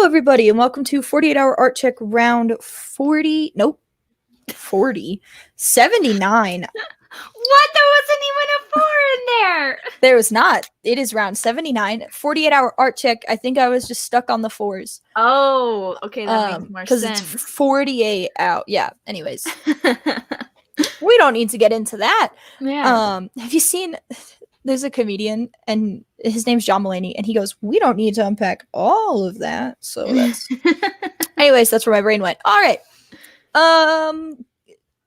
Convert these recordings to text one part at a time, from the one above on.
everybody, and welcome to 48-hour art check round 40. Nope. 40. 79. What? There wasn't even a 4 in there. There was not. It is round 79. 48-hour art check. I think I was just stuck on the 4s. Oh, okay, that makes more sense. Because it's 48 out. Yeah, anyways. We don't need to get into that. Yeah. Have you seen... There's a comedian, and his name's John Mulaney, and he goes, we don't need to unpack all of that. So that's... Anyways, that's where my brain went. All right.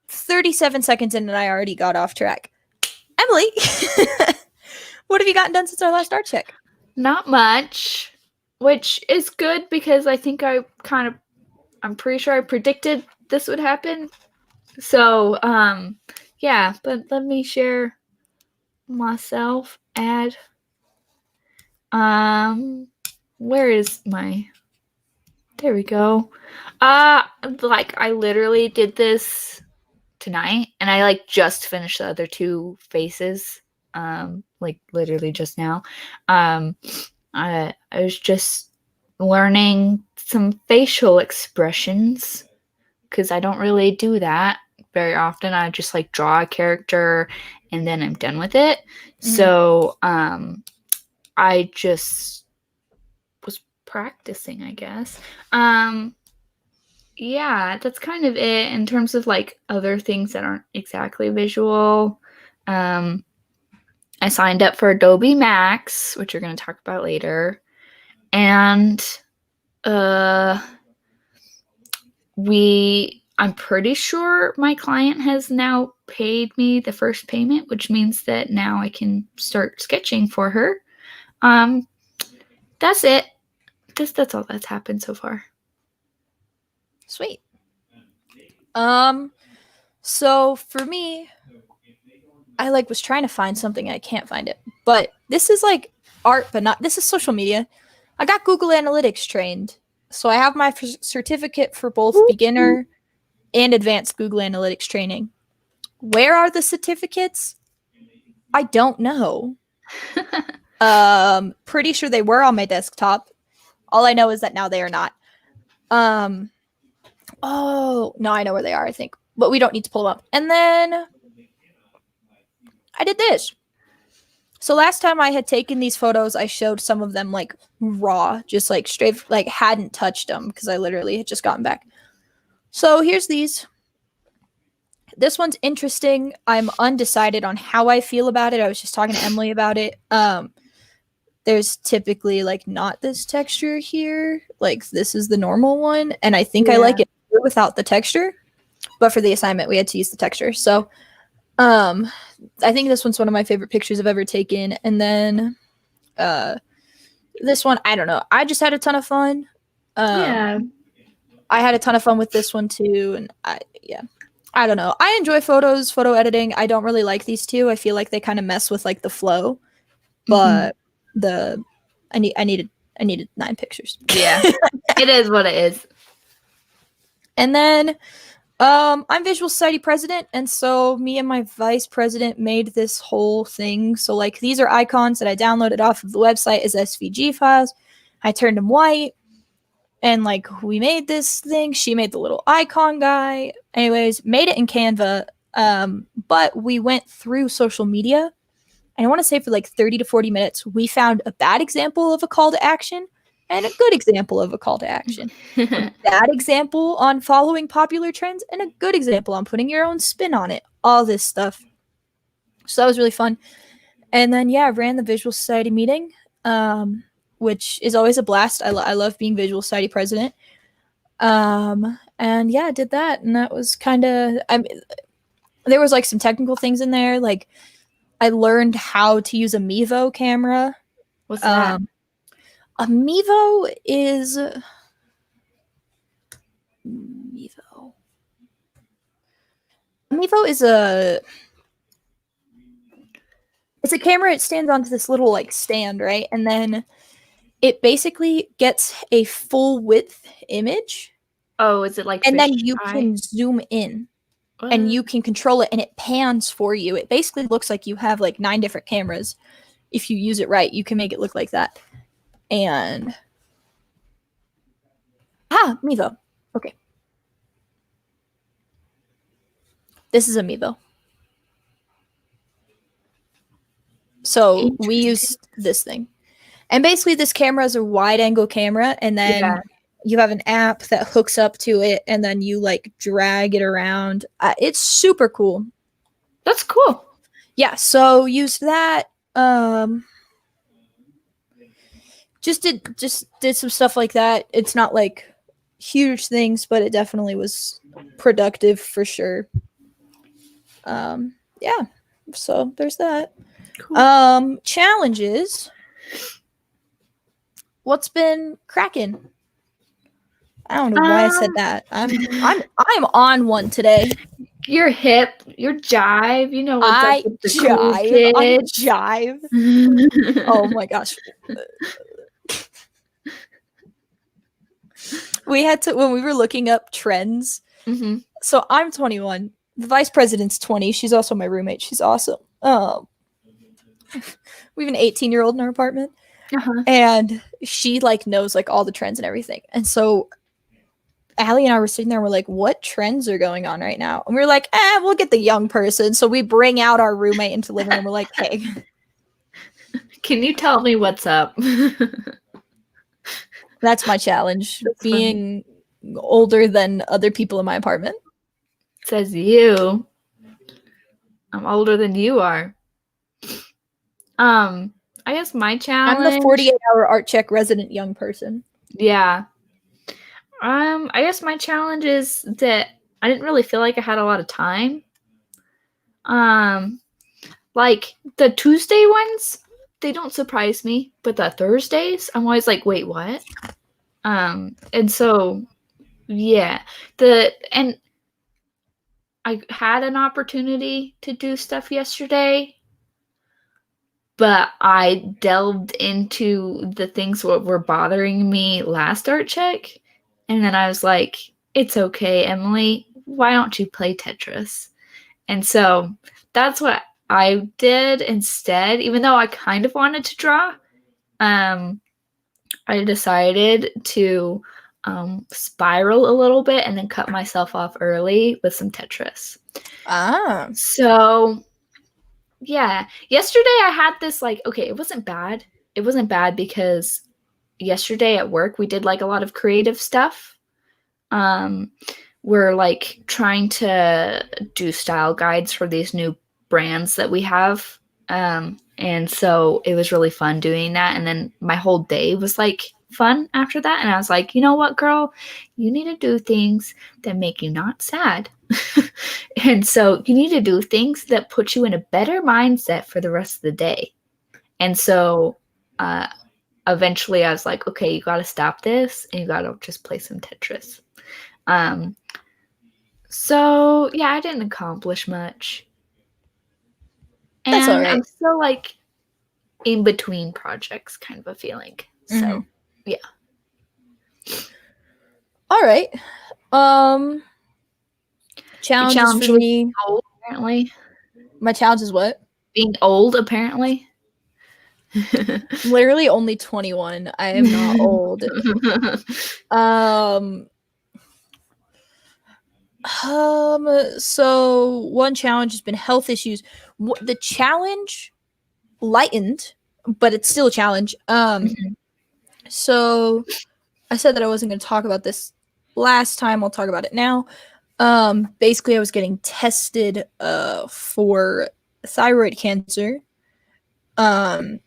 37 seconds in, and I already got off track. Emily, what have you gotten done since our last art check? Not much, which is good because I think I'm pretty sure I predicted this would happen. So, yeah, but let me share myself. Add. Where is my... There we go. Like I literally did this tonight, and I like just finished the other 2 faces. Like literally just now. I was just learning some facial expressions because I don't really do that very often. I just like draw a character and then I'm done with it. Mm-hmm. So I just was practicing, I guess. Yeah, that's kind of it in terms of like other things that aren't exactly visual. I signed up for Adobe Max, which we're going to talk about later. And I'm pretty sure my client has now paid me the first payment, which means that now I can start sketching for her. That's it. That's all that's happened so far. Sweet. So for me, I was trying to find something and I can't find it. But this is like art, but not... This is social media. I got Google Analytics trained. So I have my certificate for both beginner and advanced Google Analytics training. Where are the certificates? I don't know. Pretty sure they were on my desktop. All I know is that now they are not. Oh, no, I know where they are, I think. But we don't need to pull them up. And then I did this. So last time I had taken these photos, I showed some of them like raw, just like straight, like hadn't touched them because I literally had just gotten back. So here's these. This one's interesting. I'm undecided on how I feel about it. I was just talking to Emily about it. There's typically like not this texture here. Like this is the normal one. And I think I like it without the texture. But for the assignment, we had to use the texture. So I think this one's one of my favorite pictures I've ever taken. And then this one, I don't know. I just had a ton of fun. I had a ton of fun with this one too. And I don't know. I enjoy photo editing. I don't really like these two. I feel like they kind of mess with like the flow. But I needed 9 pictures. Yeah. It is what it is. And then I'm Visual Society president, and so me and my vice president made this whole thing. So like these are icons that I downloaded off of the website as SVG files. I turned them white, and like we made this thing. She made the little icon guy. Anyways, made it in Canva. But we went through social media, and I want to say for like 30 to 40 minutes, we found a bad example of a call to action and a good example of a call to action. A bad example on following popular trends and a good example on putting your own spin on it. All this stuff. So that was really fun. And then, I ran the Visual Society meeting, which is always a blast. I love being Visual Society president. And I did that. And that was kind of... there was like some technical things in there. Like I learned how to use a Mevo camera. What's that? A Mevo is... Mevo is it's a camera. It stands onto this little like stand, right? And then it basically gets a full width image. Oh, is it like... And then you can zoom in. What? And you can control it, and it pans for you. It basically looks like you have like 9 different cameras. If you use it right, you can make it look like that. And Mevo. Okay. This is a Mevo. So we use this thing. And basically this camera is a wide angle camera, and then you have an app that hooks up to it, and then you like drag it around. It's super cool. That's cool. Yeah, so used that. Just did some stuff like that. It's not like huge things, but it definitely was productive for sure. Yeah. So there's that. Cool. Challenges. What's been cracking? I don't know why I said that. I'm on one today. You're hip. You're jive. You know what's up with the jive. Cool kids. I jive. Oh my gosh. We had to, when we were looking up trends. Mm-hmm. So I'm 21. The vice president's 20. She's also my roommate. She's awesome. We have an 18-year-old in our apartment. And she like knows like all the trends and everything. And so Allie and I were sitting there and we're like, what trends are going on right now? And we were like, we'll get the young person. So we bring out our roommate into the living room. We're like, hey. Can you tell me what's up? That's my challenge. That's being older than other people in my apartment. Says you. I'm older than you are. I guess my challenge. I'm the 48-hour Artcheck resident young person. Yeah. I guess my challenge is that I didn't really feel like I had a lot of time. Like the Tuesday ones, they don't surprise me, but the Thursdays, I'm always like, wait, what? And so, yeah, and I had an opportunity to do stuff yesterday, but I delved into the things that were bothering me last Artcheck, and then I was like, it's okay, Emily, why don't you play Tetris? And so that's what I did instead, even though I kind of wanted to draw. I decided to spiral a little bit and then cut myself off early with some Tetris. So yeah, yesterday I had this like, okay, it wasn't bad. It wasn't bad because yesterday at work we did like a lot of creative stuff. We're like trying to do style guides for these new brands that we have. And so it was really fun doing that. And then my whole day was like fun after that. And I was like, you know what, girl, you need to do things that make you not sad. And so you need to do things that put you in a better mindset for the rest of the day. And so eventually I was like, okay, you got to stop this and you got to just play some Tetris. So yeah, I didn't accomplish much. And that's all right. I'm still like in between projects kind of a feeling. So yeah. All right. Challenges for me. Old, apparently. My challenge is what? Being old, apparently. Literally only 21. I am not old. So one challenge has been health issues. The challenge lightened, but it's still a challenge. So I said that I wasn't going to talk about this last time. I'll talk about it now. Basically I was getting tested for thyroid cancer. And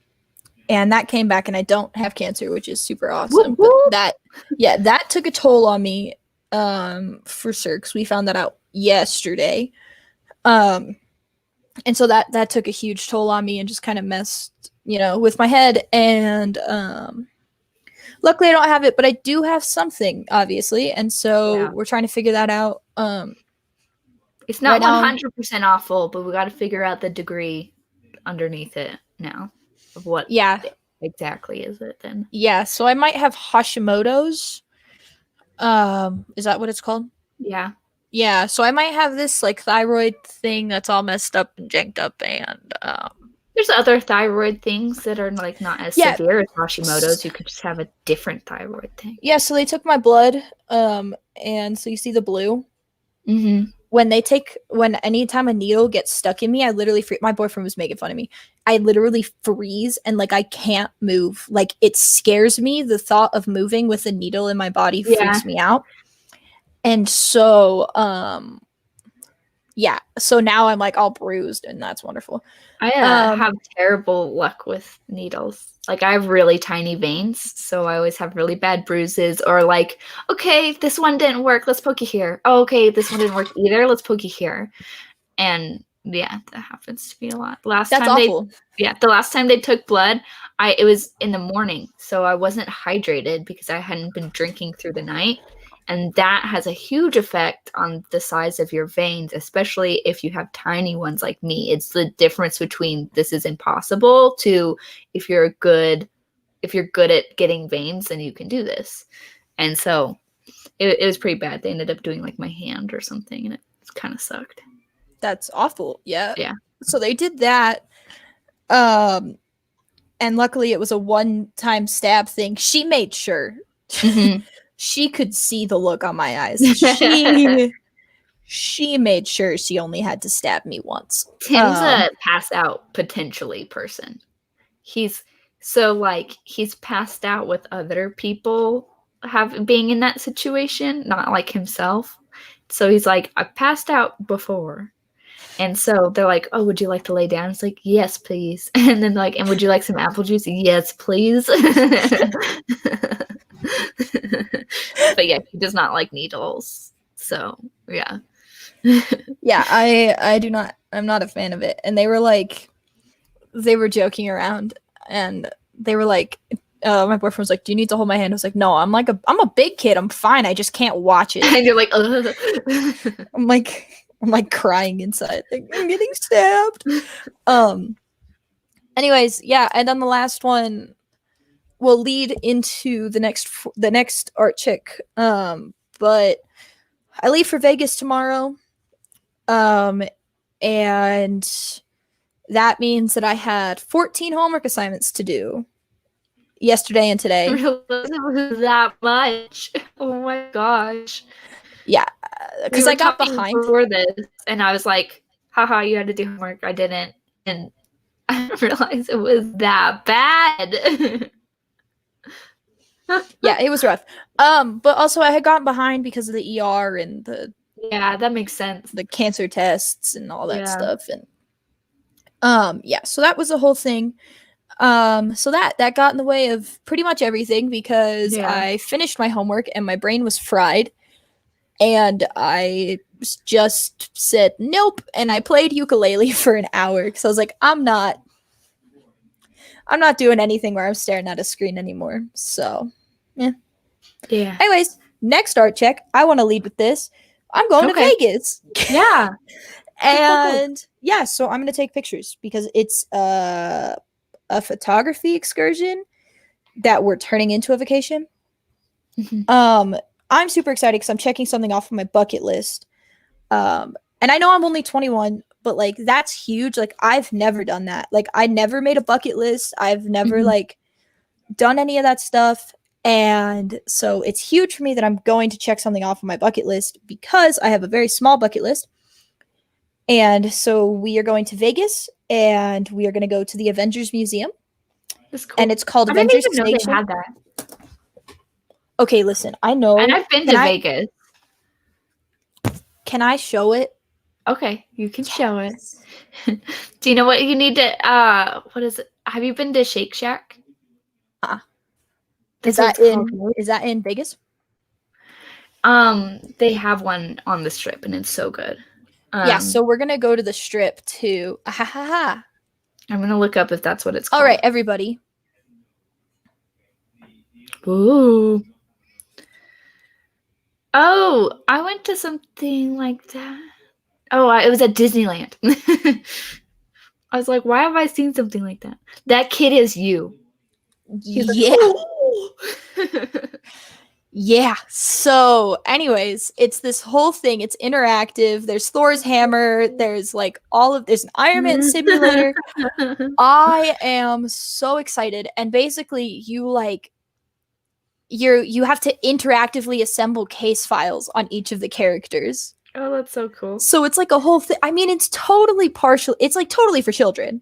that came back and I don't have cancer, which is super awesome. But that took a toll on me for sure, because we found that out yesterday. And so that took a huge toll on me and just kind of messed, with my head. And luckily I don't have it, but I do have something, obviously. And so we're trying to figure that out. It's not 100% awful, but we got to figure out the degree underneath it now of what exactly is it then. Yeah, so I might have Hashimoto's. Is that what it's called? Yeah. Yeah, so I might have this like thyroid thing that's all messed up and janked up, and There's other thyroid things that are like not as Yeah. severe as Hashimoto's. You could just have a different thyroid thing. Yeah, so they took my blood, and so you see the blue. Mm-hmm. When anytime a needle gets stuck in me, I literally my boyfriend was making fun of me. I literally freeze and like I can't move. Like it scares me. The thought of moving with a needle in my body freaks me out. And so yeah, so now I'm like all bruised and that's wonderful. I have terrible luck with needles. Like I have really tiny veins, so I always have really bad bruises. Or like, okay, this one didn't work, let's poke you here. Oh, okay, this one didn't work either, let's poke you here. And yeah, that happens to me a lot. That's awful. The last time they took blood, it was in the morning, so I wasn't hydrated because I hadn't been drinking through the night. And that has a huge effect on the size of your veins, especially if you have tiny ones like me. It's the difference between this is impossible to if you're good at getting veins, then you can do this. And so it was pretty bad. They ended up doing like my hand or something, and it kind of sucked. That's awful. Yeah. Yeah. So they did that. And luckily it was a one-time stab thing. She made sure. Mm-hmm. She could see the look on my eyes. She made sure she only had to stab me once. Tim's a pass out potentially person. He's passed out with other people being in that situation, not like himself. So he's like, I've passed out before. And so they're like, oh, would you like to lay down? It's like, yes, please. And then like, and would you like some apple juice? Yes, please. But yeah, he does not like needles. So yeah. Yeah, I do not. I'm not a fan of it. And they were joking around, and they were like, my boyfriend was like, "Do you need to hold my hand?" I was like, "No, I'm a big kid. I'm fine. I just can't watch it." And you're like, ugh. I'm like crying inside. Like, I'm getting stabbed. Anyways, yeah, and then the last one will lead into the next Artcheck. But I leave for Vegas tomorrow. And that means that I had 14 homework assignments to do yesterday and today. I realized it was that much. Oh my gosh. Yeah, because I got behind before this, and I was like, haha, you had to do homework. I didn't. And I didn't realize it was that bad. Yeah, it was rough. But also I had gotten behind because of the ER and yeah, that makes sense. The cancer tests and all that stuff. And yeah, so that was the whole thing. So that got in the way of pretty much everything because I finished my homework and my brain was fried. And I just said nope, and I played ukulele for an hour because I was like, I'm not doing anything where I'm staring at a screen anymore. So, yeah. Anyways, next Artcheck, I want to lead with this. I'm going to Vegas. Yeah. And yeah, so I'm gonna take pictures because it's a photography excursion that we're turning into a vacation. Mm-hmm. I'm super excited because I'm checking something off of my bucket list. And I know I'm only 21, but like that's huge. Like I've never done that. Like I never made a bucket list. I've never like done any of that stuff. And so it's huge for me that I'm going to check something off of my bucket list because I have a very small bucket list. And so we are going to Vegas and we are going to go to the Avengers Museum. That's cool. And it's called Avengers Station. They had that. Okay, listen, I know. And I've been to Vegas. Can I show it? Okay, you can show it. Do you know what you need to, what is it? Have you been to Shake Shack? Is that in Vegas? They have one on the Strip and it's so good. Yeah, so we're going to go to the Strip to, I'm going to look up if that's what it's called. All right, everybody. Ooh. Oh, I went to something like that. Oh, it was at Disneyland. I was like, why have I seen something like that? That kid is you. Yeah. Like, Yeah. So, anyways, it's this whole thing. It's interactive. There's Thor's hammer. There's there's an Iron Man simulator. I am so excited. And basically, you have to interactively assemble case files on each of the characters. Oh, that's so cool. So it's like a whole thing. I mean, it's totally partial. It's like totally for children.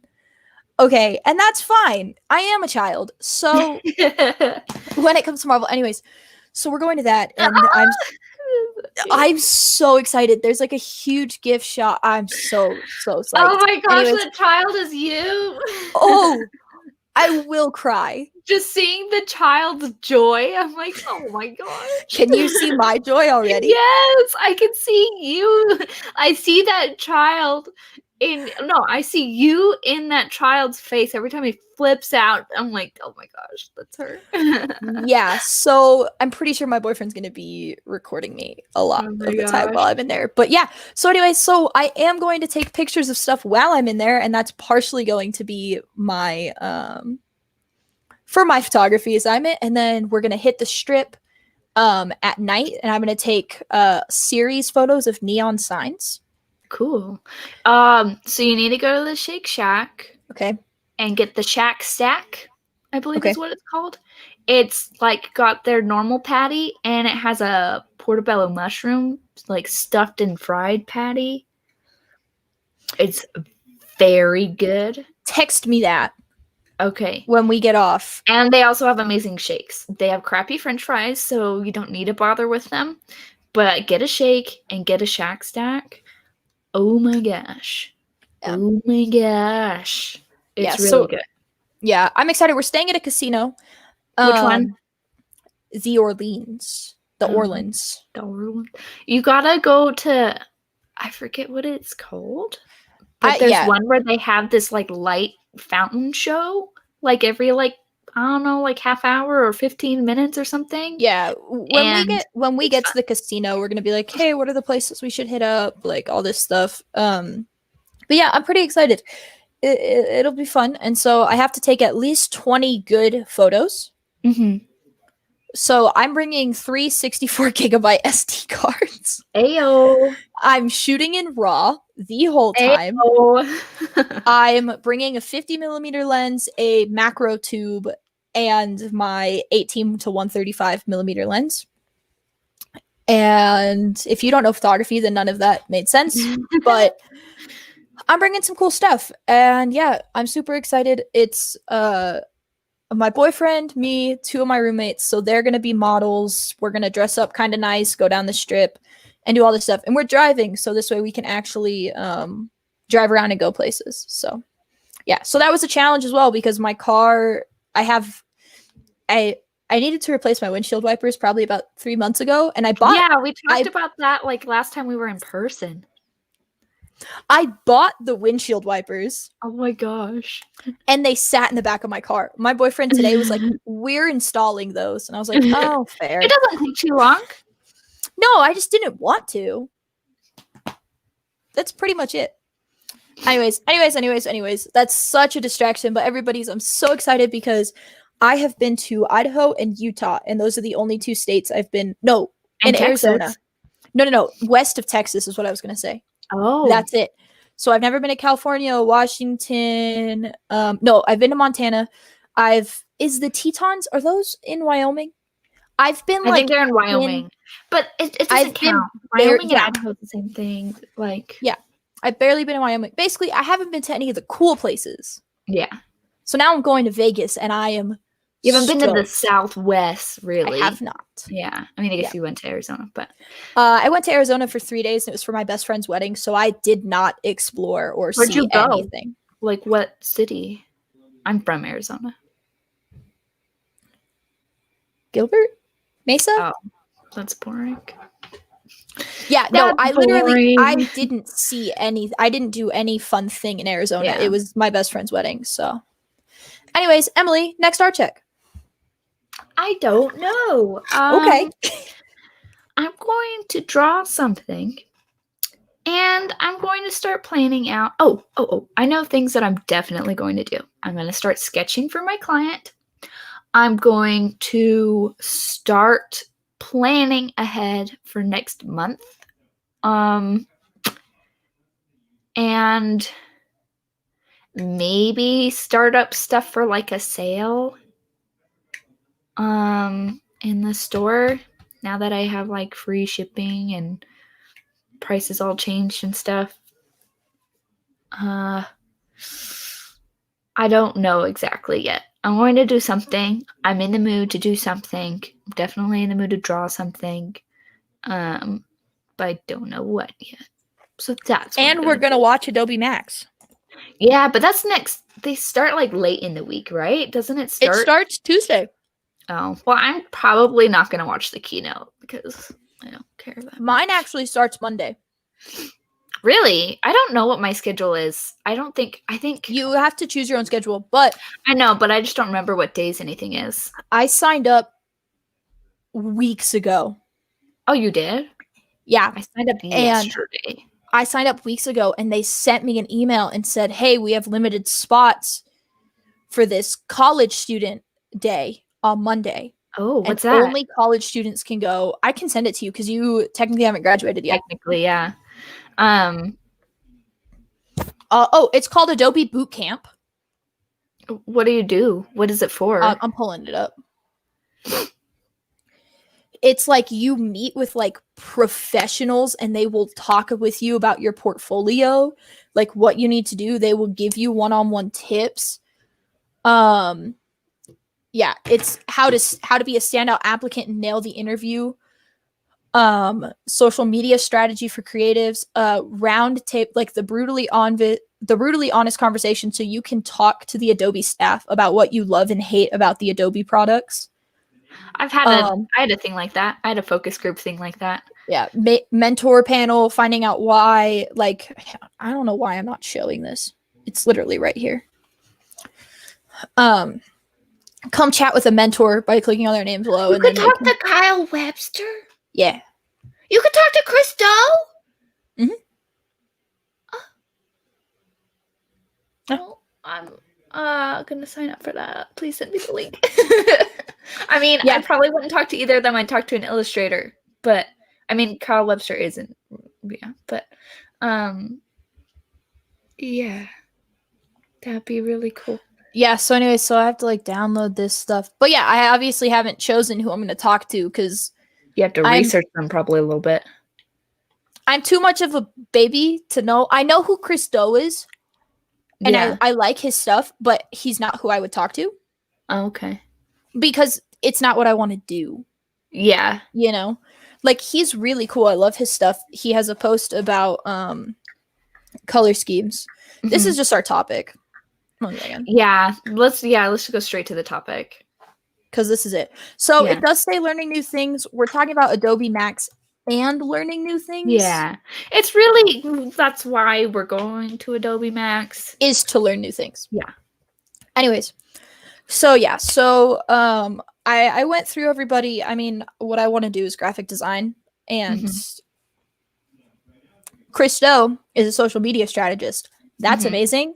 Okay, and that's fine. I am a child. So when it comes to Marvel, anyways, so we're going to that, and I'm so excited. There's like a huge gift shop. I'm so psyched. Oh my gosh, anyways, the child is you. Oh, I will cry. Just seeing the child's joy, I'm like, oh my gosh. Can you see my joy already? Yes, I can see you. I see that child I see you in that child's face every time he flips out. I'm like, oh my gosh, that's her. Yeah, so I'm pretty sure my boyfriend's gonna be recording me a lot of the time while I'm in there. But yeah, so anyway, so I am going to take pictures of stuff while I'm in there, and that's partially going to be my for my photography assignment. And then we're gonna hit the strip at night, and I'm gonna take series photos of neon signs. Cool. So you need to go to the Shake Shack. Okay. And get the Shack Stack, I believe is what it's called. It's like got their normal patty, and it has a portobello mushroom like stuffed and fried patty. It's very good. Text me that. Okay. When we get off. And they also have amazing shakes. They have crappy French fries, so you don't need to bother with them. But get a shake and get a Shack Stack. Oh my gosh. Yeah. Oh my gosh. It's really good. Yeah, I'm excited. We're staying at a casino. Which one? The Orleans. The Orleans. The Orleans. You gotta go to, I forget what it's called. But there's one where they have this like light fountain show, like every I don't know, like half hour or 15 minutes or something. Yeah. When we get to the casino, we're gonna be like, hey, what are the places we should hit up? Like all this stuff. But yeah, I'm pretty excited. It'll be fun. And so I have to take at least 20 good photos. Mm-hmm. So I'm bringing 3 64 gigabyte SD cards. Ayo. I'm shooting in RAW the whole time. I'm bringing a 50 millimeter lens, a macro tube, and my 18 to 135 millimeter lens. And if you don't know photography, then none of that made sense. But I'm bringing some cool stuff. And yeah, I'm super excited. It's my boyfriend, me, 2 of my roommates. So they're going to be models. We're going to dress up kind of nice, go down the strip, and do all this stuff. And we're driving. So this way we can actually drive around and go places. So yeah. So that was a challenge as well, because my car, I needed to replace my windshield wipers probably about 3 months ago. And I bought... Yeah, we talked about that like last time we were in person. I bought the windshield wipers. Oh my gosh. And they sat in the back of my car. My boyfriend today was like, we're installing those. And I was like, oh, fair. It doesn't take too long. No, I just didn't want to. That's pretty much it. Anyways. That's such a distraction. But I'm so excited because I have been to Idaho and Utah. And those are the only 2 states I've been. No, in Arizona. No. West of Texas is what I was going to say. Oh, that's it. So I've never been to California, Washington. No, I've been to Montana. Is the Tetons, are those in Wyoming? I think they're in Wyoming, but it doesn't count. Wyoming and Idaho is the same thing. Yeah, I've barely been in Wyoming. Basically, I haven't been to any of the cool places. Yeah. So now I'm going to Vegas, and I am... You haven't been to the Southwest, really. I have not. Yeah. I mean, I guess you went to Arizona, but... I went to Arizona for 3 days, and it was for my best friend's wedding, so I did not explore or see anything. Like, what city? I'm from Arizona. Gilbert? Mesa? Oh, that's boring. Yeah, no, I didn't see I didn't do any fun thing in Arizona. Yeah. It was my best friend's wedding, so... Anyways, Emily, next Artcheck. I don't know. Okay. I'm going to draw something, and I'm going to start planning out. Oh, I know things that I'm definitely going to do. I'm going to start sketching for my client. I'm going to start planning ahead for next month. And maybe start up stuff for like a sale in the store now that I have like free shipping and prices all changed and stuff. I don't know exactly yet. I'm going to do something. I'm in the mood to do something. I'm definitely in the mood to draw something. But I don't know what yet. So that's what And we're going to watch Adobe Max. Yeah, but that's next. They start like late in the week, right? Doesn't it start? It starts Tuesday. Oh, well, I'm probably not going to watch the keynote because I don't care that Mine much. actually starts Monday. Really? I don't know what my schedule is. I think You have to choose your own schedule, but I know, but I just don't remember what days anything is. I signed up weeks ago. Oh, you did? Yeah. I signed up yesterday. I signed up weeks ago and they sent me an email and said, hey, we have limited spots for this college student day on Monday. Oh, what's and that? Only college students can go. I can send it to you because you technically haven't graduated yet. Technically, yeah. It's called Adobe Boot Camp. What do you do? What is it for? I'm pulling it up. It's like you meet with like professionals and they will talk with you about your portfolio, like what you need to do. They will give you one-on-one tips. Yeah, it's how to be a standout applicant and nail the interview. Social media strategy for creatives, round tape, like the brutally honest conversation so you can talk to the Adobe staff about what you love and hate about the Adobe products. I had a thing like that. I had a focus group thing like that. Yeah, mentor panel, finding out why. Like, I don't know why I'm not showing this. It's literally right here. Come chat with a mentor by clicking on their name below. You could talk to Kyle Webster. Yeah. You could talk to Chris Doe. Mm-hmm. Well, I'm gonna sign up for that. Please send me the link. I mean, I probably wouldn't talk to either of them. I'd talk to an illustrator, but I mean, Kyle Webster isn't. Yeah, but yeah, that'd be really cool. Yeah. So anyway, so I have to like download this stuff, but yeah, I obviously haven't chosen who I'm going to talk to because you have to research them probably a little bit. I'm too much of a baby to know. I know who Chris Doe is. And I like his stuff, but he's not who I would talk to. Oh, okay. Because it's not what I want to do. Yeah. You know? Like, he's really cool. I love his stuff. He has a post about color schemes. Mm-hmm. This is just our topic. Yeah. Let's go straight to the topic. Because this is it. So it does say learning new things. We're talking about Adobe Max and learning new things. Yeah. It's really, that's why we're going to Adobe Max. Is to learn new things. Yeah. Anyways. So yeah. So I went through everybody. I mean, what I want to do is graphic design. And Chris Doe is a social media strategist. That's amazing.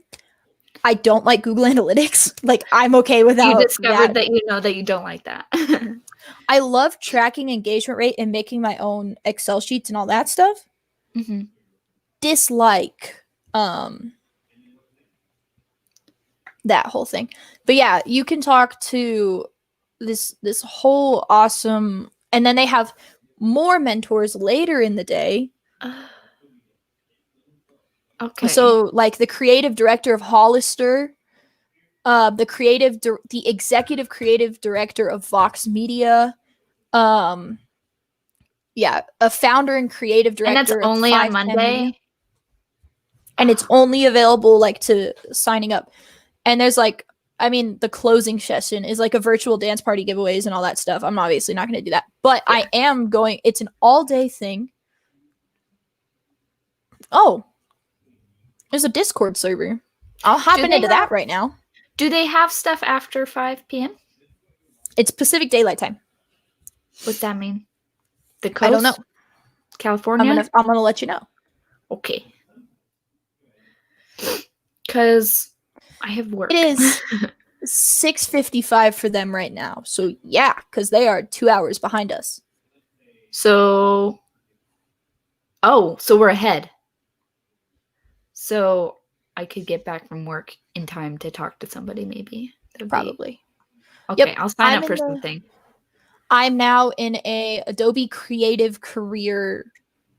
I don't like Google Analytics. Like, I'm okay without You discovered that you know that you don't like that. I love tracking engagement rate and making my own Excel sheets and all that stuff. Dislike that whole thing. But yeah, you can talk to this whole awesome, and then they have more mentors later in the day. Okay. So like the creative director of Hollister, the executive creative director of Vox Media, a founder and creative director. And that's only on Monday. Media. And it's only available like to signing up. And there's like, I mean, the closing session is like a virtual dance party giveaways and all that stuff. I'm obviously not going to do that, but I am going. It's an all-day thing. Oh. There's a Discord server. I'll hop into that right now. Do they have stuff after 5 p.m.? It's Pacific Daylight Time. What's that mean? The coast? I don't know. California? I'm gonna let you know. Okay. Because I have work. It is 6:55 for them right now. So yeah, because they are 2 hours behind us. So, so we're ahead. So I could get back from work in time to talk to somebody, maybe. Probably. Okay, Yep, I'll sign up for something. I'm now in a Adobe Creative Career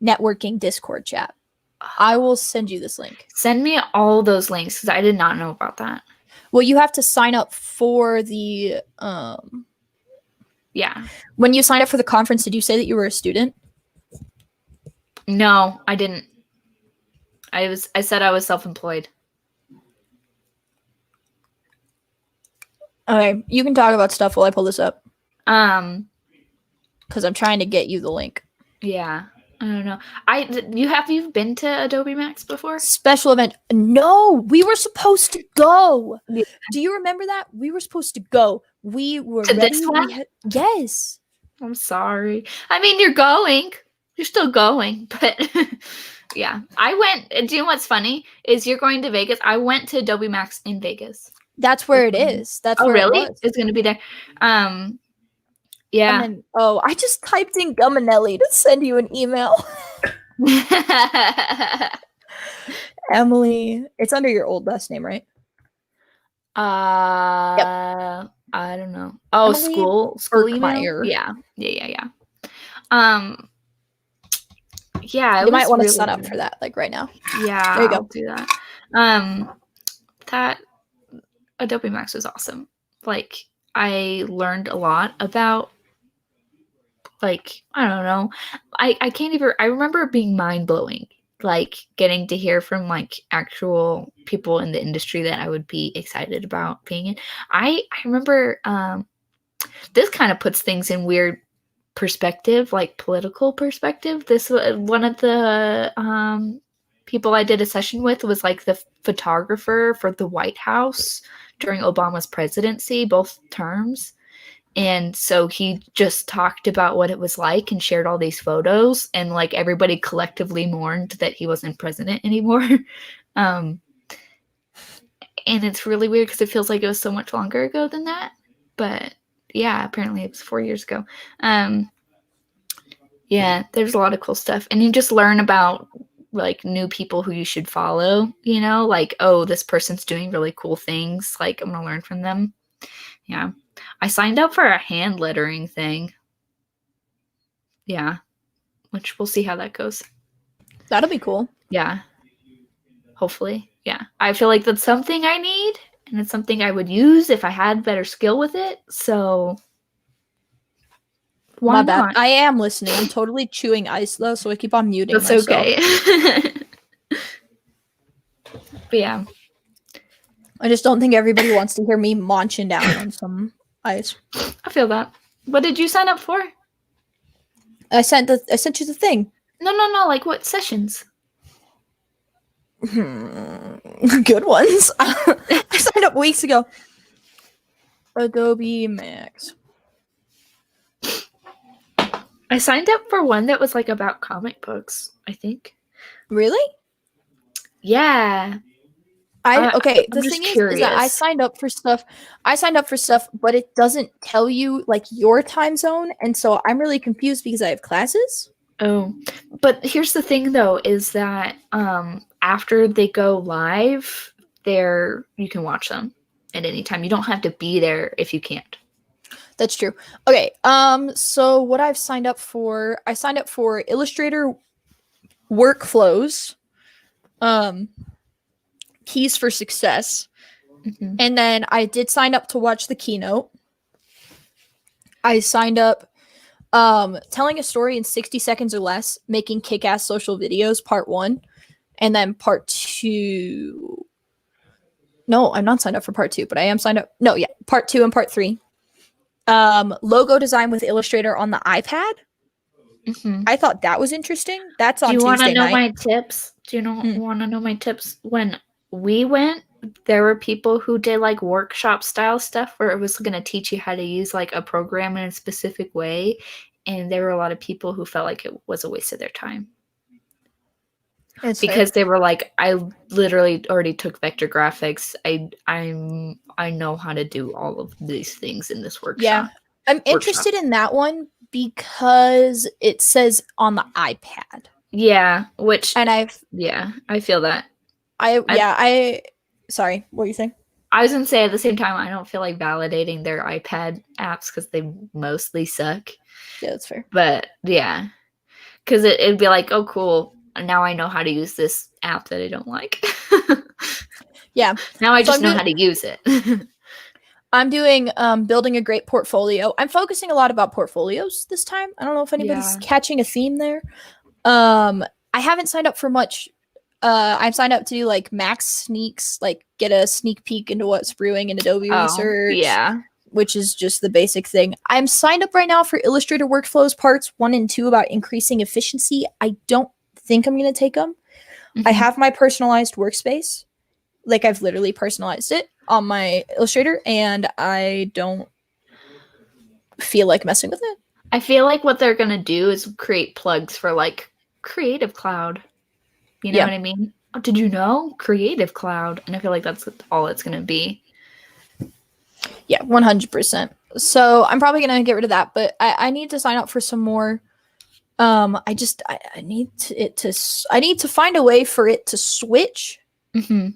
networking Discord chat. I will send you this link. Send me all those links because I did not know about that. Well, you have to sign up for the Yeah. When you signed up for the conference, did you say that you were a student? No, I didn't. I said I was self-employed. Okay, you can talk about stuff while I pull this up. Because I'm trying to get you the link. Yeah. I don't know. You've been to Adobe Max before? Special event. No, we were supposed to go. Yeah. Do you remember that? We were supposed to go. We were to ready. This one? Yes. I'm sorry. I mean, you're going. You're still going, but yeah. I went. Do you know what's funny? Is you're going to Vegas. I went to Adobe Max in Vegas. That's where it is. That's where really? it was. It's going to be there. Yeah. And then, I just typed in Gumminelli to send you an email. Emily, it's under your old last name, right? Yep. I don't know. Oh, Emily school email. Yeah. Yeah. You might want to sign up for that, like right now. Yeah, there you go. I'll do that. That Adobe Max was awesome. Like, I learned a lot about, like, I don't know. I can't even. I remember it being mind blowing. Like, getting to hear from like actual people in the industry that I would be excited about being in. I remember this kind of puts things in weird perspective, like political perspective. This one of the people I did a session with was like the photographer for the White House during Obama's presidency, both terms. And so he just talked about what it was like and shared all these photos, and like everybody collectively mourned that he wasn't president anymore. And it's really weird because it feels like it was so much longer ago than that. But yeah, apparently it was 4 years ago. Yeah, there's a lot of cool stuff. And you just learn about like new people who you should follow, you know, like, oh, this person's doing really cool things. Like, I'm going to learn from them. Yeah. I signed up for a hand lettering thing. Yeah. Which we'll see how that goes. That'll be cool. Yeah. Hopefully. Yeah. I feel like that's something I need, and it's something I would use if I had better skill with it. So why not? Bad. I am listening. I'm totally chewing ice though, so I keep on muting myself. Okay. But yeah. I just don't think everybody wants to hear me munching down on some ice. I feel that. What did you sign up for? I sent you the thing. No. Like, what sessions? Good ones. I signed up weeks ago. Adobe Max. I signed up for one that was like about comic books, I think. Really? Yeah. Okay. The thing is that I signed up for stuff, but it doesn't tell you like your time zone, and so I'm really confused because I have classes. Oh, but here's the thing though, is that after they go live, you can watch them at any time. You don't have to be there if you can't. That's true. Okay. So what I've signed up for, I signed up for Illustrator workflows, keys for success. Mm-hmm. And then I did sign up to watch the keynote. I signed up telling a story in 60 seconds or less, making kick-ass social videos, part 1. And then part 2. No, I'm not signed up for part 2, but I am signed up. No, yeah, part 2 and part 3. Logo design with Illustrator on the iPad. Mm-hmm. I thought that was interesting. That's on Tuesday night. Do you want to know my tips? Do you want to know my tips? When we went, there were people who did like workshop style stuff where it was going to teach you how to use like a program in a specific way. And there were a lot of people who felt like it was a waste of their time. Because they were like, I literally already took vector graphics. I know how to do all of these things in this workshop. Yeah. I'm interested in that one because it says on the iPad. Yeah, which And I feel that. Sorry, what were you saying? I was gonna say at the same time, I don't feel like validating their iPad apps because they mostly suck. Yeah, that's fair. But yeah, because it'd be like, oh, cool. Now I know how to use this app that I don't like. Yeah. Now I just know how to use it. I'm doing building a great portfolio. I'm focusing a lot about portfolios this time. I don't know if anybody's catching a theme there. I haven't signed up for much. I've signed up to do like Max Sneaks, like get a sneak peek into what's brewing in Adobe Research. Yeah. Which is just the basic thing. I'm signed up right now for Illustrator Workflows Parts 1 and 2 about increasing efficiency. I don't think I'm going to take them. I have my personalized workspace. Like, I've literally personalized it on my Illustrator, and I don't feel like messing with it. I feel like what they're going to do is create plugs for, like, Creative Cloud. You know what I mean? Oh, did you know? Creative Cloud. And I feel like that's all it's going to be. Yeah, 100%. So I'm probably going to get rid of that, but I need to sign up for some more. I need to find a way for it to switch to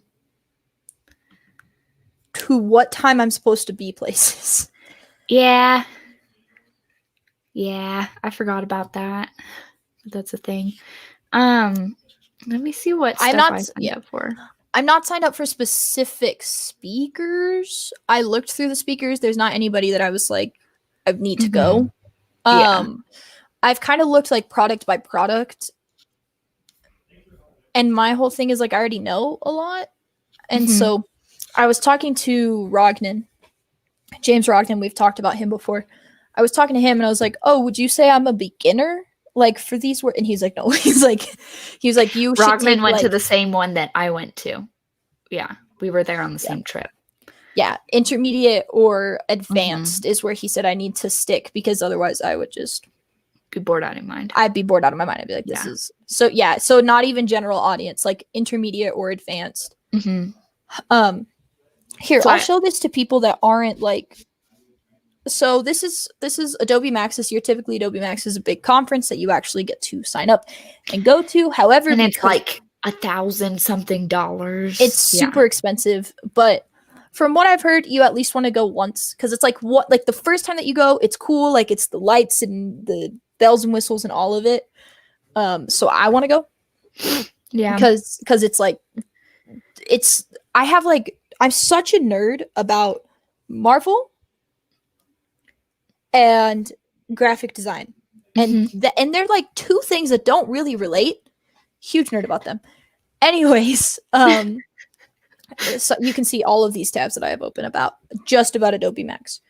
what time I'm supposed to be places. Yeah. Yeah, I forgot about that. That's a thing. Let me see what stuff I signed up for. I'm not signed up for specific speakers. I looked through the speakers. There's not anybody that I was like, I need to go. I've kind of looked like product by product. And my whole thing is like, I already know a lot. And so I was talking to Rognan, James Rognan. We've talked about him before. I was talking to him and I was like, oh, would you say I'm a beginner? Like for these words, and he's like, no, he was like, you Rogman went to the same one that I went to. Yeah, we were there on the same trip. Yeah, intermediate or advanced is where he said I need to stick because otherwise I would just be bored out of my mind. I'd be bored out of my mind. I'd be like, this is so. Yeah, so not even general audience, like intermediate or advanced. Here, I'll show this to people that aren't like. So this is Adobe Max this year. Typically, Adobe Max is a big conference that you actually get to sign up and go to. However, and it's like $1,000 something. It's super expensive, but from what I've heard, you at least want to go once because it's like the first time that you go, it's cool. Like it's the lights and the bells and whistles and all of it. So I want to go. Yeah, because it's like I'm such a nerd about Marvel and graphic design. And they're like two things that don't really relate. Huge nerd about them. Anyways, so you can see all of these tabs that I have open about Adobe Max.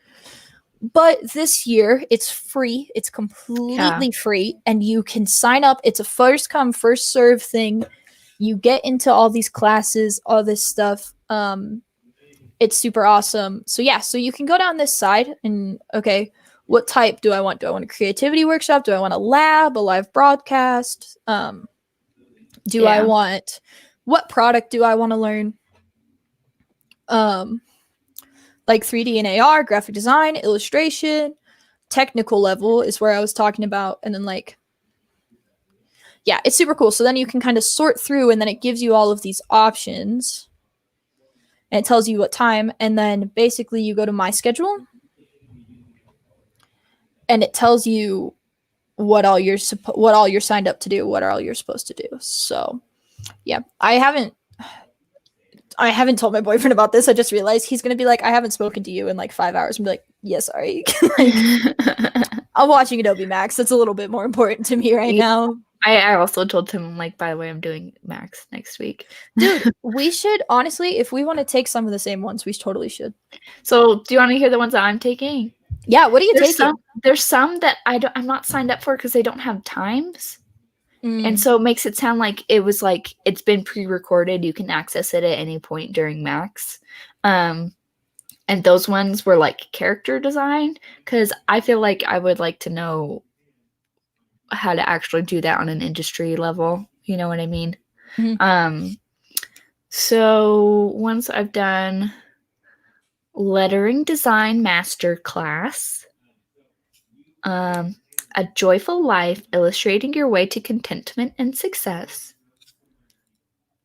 But this year, it's free. It's completely free. And you can sign up. It's a first come, first serve thing. You get into all these classes, all this stuff. It's super awesome. So yeah, so you can go down this side and, okay, what type do I want? Do I want a creativity workshop? Do I want a lab, a live broadcast? Do I want, what product do I want to learn? Like 3D and AR, graphic design, illustration, technical level is where I was talking about. And then like, yeah, it's super cool. So then you can kind of sort through and then it gives you all of these options and it tells you what time. And then basically you go to my schedule and it tells you what all you're signed up to do, what all you're supposed to do. So yeah, I haven't told my boyfriend about this. I just realized he's going to be like, I haven't spoken to you in like 5 hours. And be like, yeah, sorry. Like, I'm watching Adobe Max. That's a little bit more important to me right now. I also told him, like, by the way, I'm doing Max next week. Dude, we should, honestly, if we want to take some of the same ones, we totally should. So do you want to hear the ones that I'm taking? Yeah, what are you taking? There's some that I'm not signed up for because they don't have times. And so it makes it sound like it was like it's been pre-recorded. You can access it at any point during Max. And those ones were like character design because I feel like I would like to know how to actually do that on an industry level. You know what I mean? So once I've done lettering design master class, A Joyful Life, Illustrating Your Way to Contentment and Success.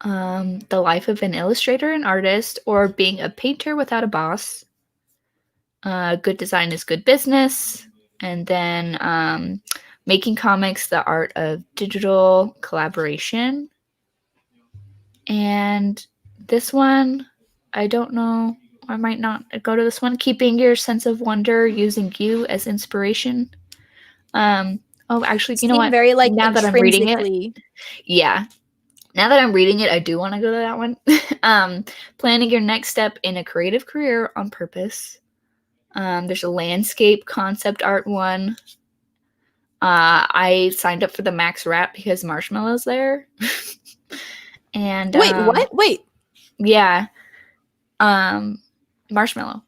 The Life of an Illustrator and Artist, or Being a Painter Without a Boss. Good Design is Good Business. And then Making Comics, The Art of Digital Collaboration. And this one, I don't know. I might not go to this one. Keeping Your Sense of Wonder, Using You as Inspiration. Actually, you know what? Very like now that I'm reading it, intrinsically. yeah. Now that I'm reading it, I do want to go to that one. Planning Your Next Step in a Creative Career on Purpose. There's a landscape concept art one. I signed up for the Max Wrap because Marshmallow's there. And Wait, what? Wait. Yeah. Marshmallow.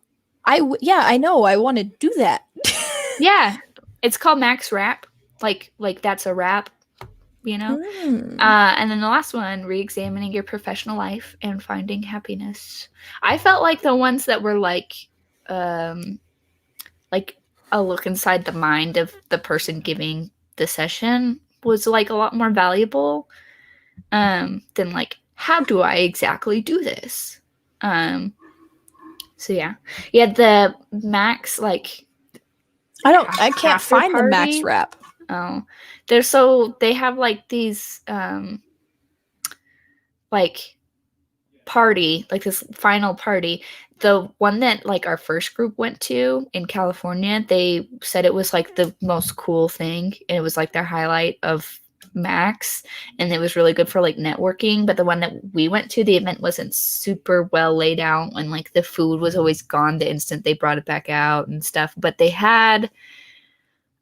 Yeah, I know. I want to do that. Yeah. It's called Max Wrap. Like that's a wrap, you know? And then the last one, Re-examining Your Professional Life and Finding Happiness. I felt like the ones that were like a look inside the mind of the person giving the session was like a lot more valuable than like, how do I exactly do this? So yeah. The Max, like, I can't find the Max Wrap. Oh, they have like these like party, like this final party. The one that like our first group went to in California, they said it was like the most cool thing, and it was like their highlight of Max, and it was really good for like networking. But the one that we went to, the event wasn't super well laid out, and like the food was always gone the instant they brought it back out and stuff. But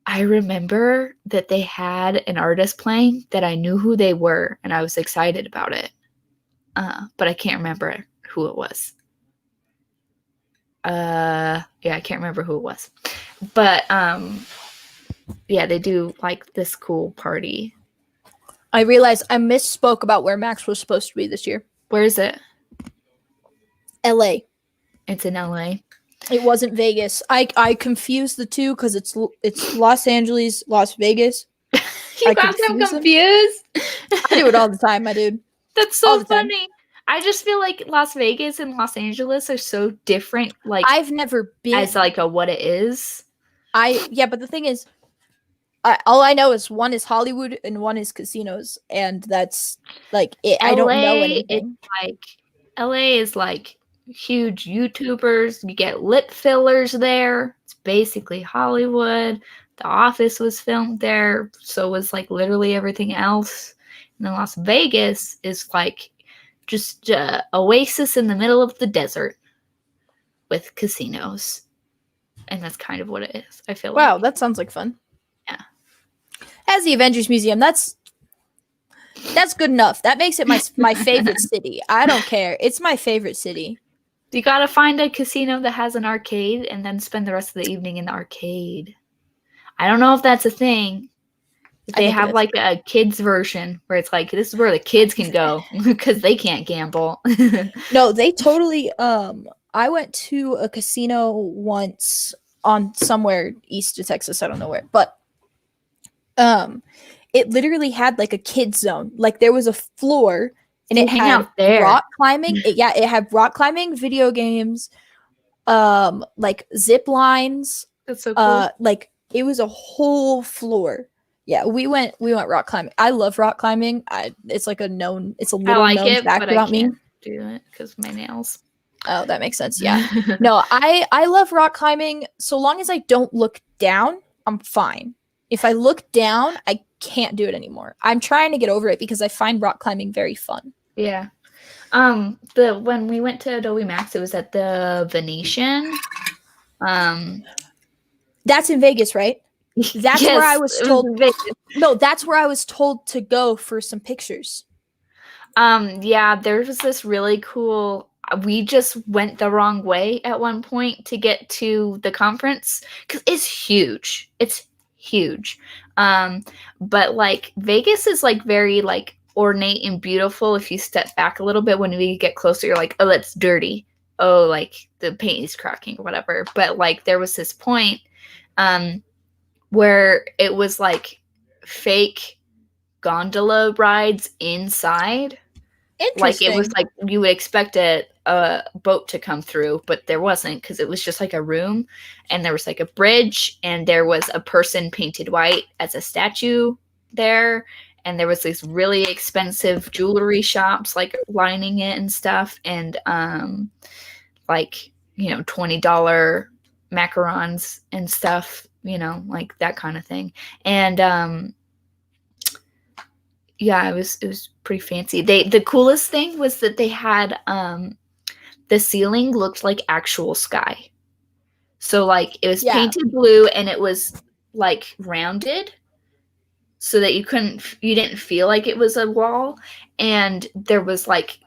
I remember that they had an artist playing that I knew who they were, and I was excited about it. But I can't remember who it was. I can't remember who it was. But they do like this cool party. I realized I misspoke about where Max was supposed to be this year. Where is it? LA. It's in LA. It wasn't Vegas. I confused the two because it's Los Angeles, Las Vegas. You got them confused? I do it all the time, my dude. That's so funny. I just feel like Las Vegas and Los Angeles are so different. Like, I've never been as like a what it is. But the thing is, all I know is one is Hollywood and one is casinos, and that's like it. I don't know anything. It's like LA is like huge YouTubers. You get lip fillers there. It's basically Hollywood. The Office was filmed there, so was like literally everything else. And then Las Vegas is like just oasis in the middle of the desert with casinos, and that's kind of what it is. I feel wow, that sounds like fun. Yeah, as the Avengers Museum, that's good enough. That makes it my favorite city. I don't care. It's my favorite city. You gotta find a casino that has an arcade and then spend the rest of the evening in the arcade. I don't know if that's a thing. They have like a kids version where it's like, this is where the kids can go because they can't gamble. No, they totally. I went to a casino once on somewhere east of Texas. I don't know where, but it literally had like a kids zone. Like there was a floor and it had rock climbing. It had rock climbing, video games, like zip lines. That's so cool. Like it was a whole floor. Yeah, we went rock climbing. I love rock climbing. It's like it's a little known fact about me. Do it because my nails. Oh, that makes sense. Yeah. No, I love rock climbing. So long as I don't look down, I'm fine. If I look down, I can't do it anymore. I'm trying to get over it because I find rock climbing very fun. Yeah. When we went to Adobe Max, it was at the Venetian. That's in Vegas, right? That's where I was told. No, that's where I was told to go for some pictures. Yeah, there was this really cool. We just went the wrong way at one point to get to the conference because it's huge. It's huge. But like Vegas is like very like ornate and beautiful. If you step back a little bit, when we get closer, you're like, oh, that's dirty. Oh, like the paint is cracking or whatever. But like there was this point, where it was like fake gondola rides inside. Like it was Interesting. like you would expect a boat to come through, but there wasn't, because it was just like a room, and there was like a bridge, and there was a person painted white as a statue there, and there was these really expensive jewelry shops like lining it and stuff, and like, you know, $20 macarons and stuff, you know, like that kind of thing. And yeah, it was pretty fancy. The coolest thing was that they had the ceiling looked like actual sky. So like it was painted blue, and it was like rounded so that you didn't feel like it was a wall, and there was like